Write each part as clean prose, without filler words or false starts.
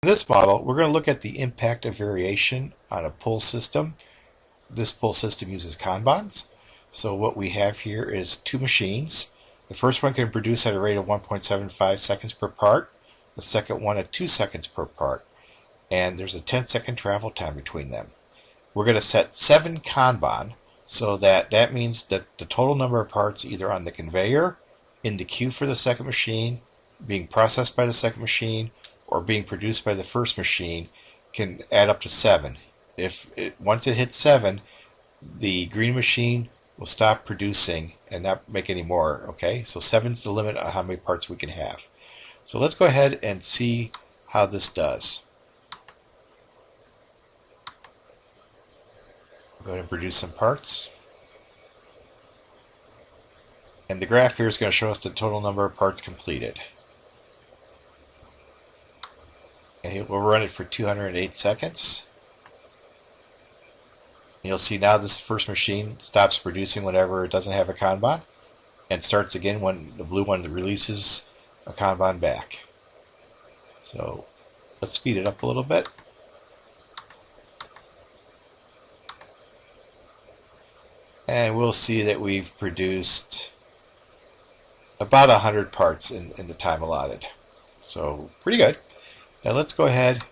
In this model, we're going to look at the impact of variation on a pull system. This pull system uses Kanbans. So what we have here is two machines. The first one can produce at a rate of 1.75 seconds per part. The second one at 2 seconds per part. And there's a 10-second travel time between them. We're going to set 7 Kanban, so that means that the total number of parts either on the conveyor, in the queue for the second machine, being processed by the second machine, or being produced by the first machine can add up to 7. Once it hits 7, the green machine will stop producing and not make any more. Okay, so 7 is the limit on how many parts we can have. So let's go ahead and see how this does. Go ahead and produce some parts. And the graph here is going to show us the total number of parts completed. And we'll run it for 208 seconds. You'll see now this first machine stops producing whenever it doesn't have a Kanban and starts again when the blue one releases a Kanban back. So let's speed it up a little bit. And we'll see that we've produced about 100 parts in the time allotted. So pretty good. Now let's go ahead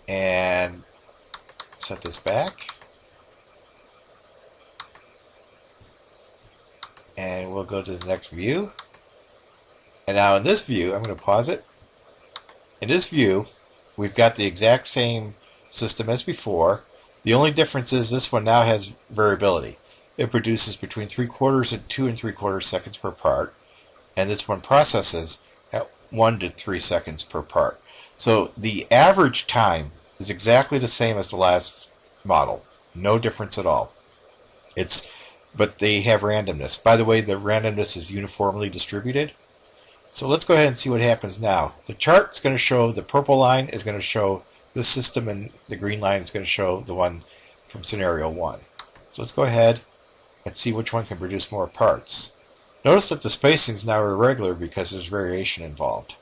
and set this back. And we'll go to the next view. And now in this view, I'm going to pause it. In this view, we've got the exact same system as before. The only difference is this one now has variability. It produces between 3/4 and 2 3/4 seconds per part. And this one processes at 1 to 3 seconds per part. So the average time is exactly the same as the last model. No difference at all. But they have randomness. By the way, the randomness is uniformly distributed. So let's go ahead and see what happens now. The chart is going to show, the purple line is going to show this system, and the green line is going to show the one from scenario 1. So let's go ahead and see which one can produce more parts. Notice that the spacing is now irregular because there's variation involved.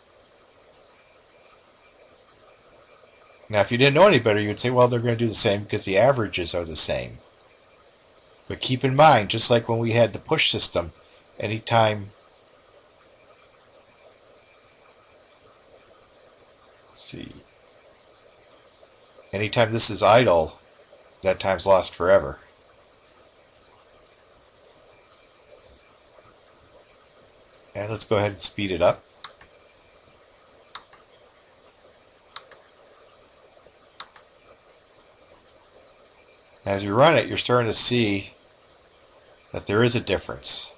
Now if you didn't know any better, you would say, well, they're going to do the same because the averages are the same. But keep in mind, just like when we had the push system, anytime, anytime this is idle, that time's lost forever. And let's go ahead and speed it up. As you run it, you're starting to see that there is a difference.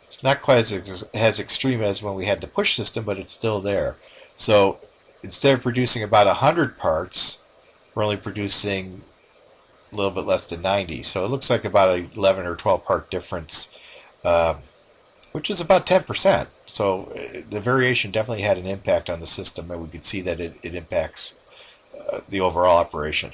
It's not quite as extreme as when we had the push system, but it's still there. So instead of producing about 100 parts, we're only producing a little bit less than 90. So it looks like about an 11 or 12 part difference, which is about 10%. So the variation definitely had an impact on the system, and we could see that it impacts the overall operation.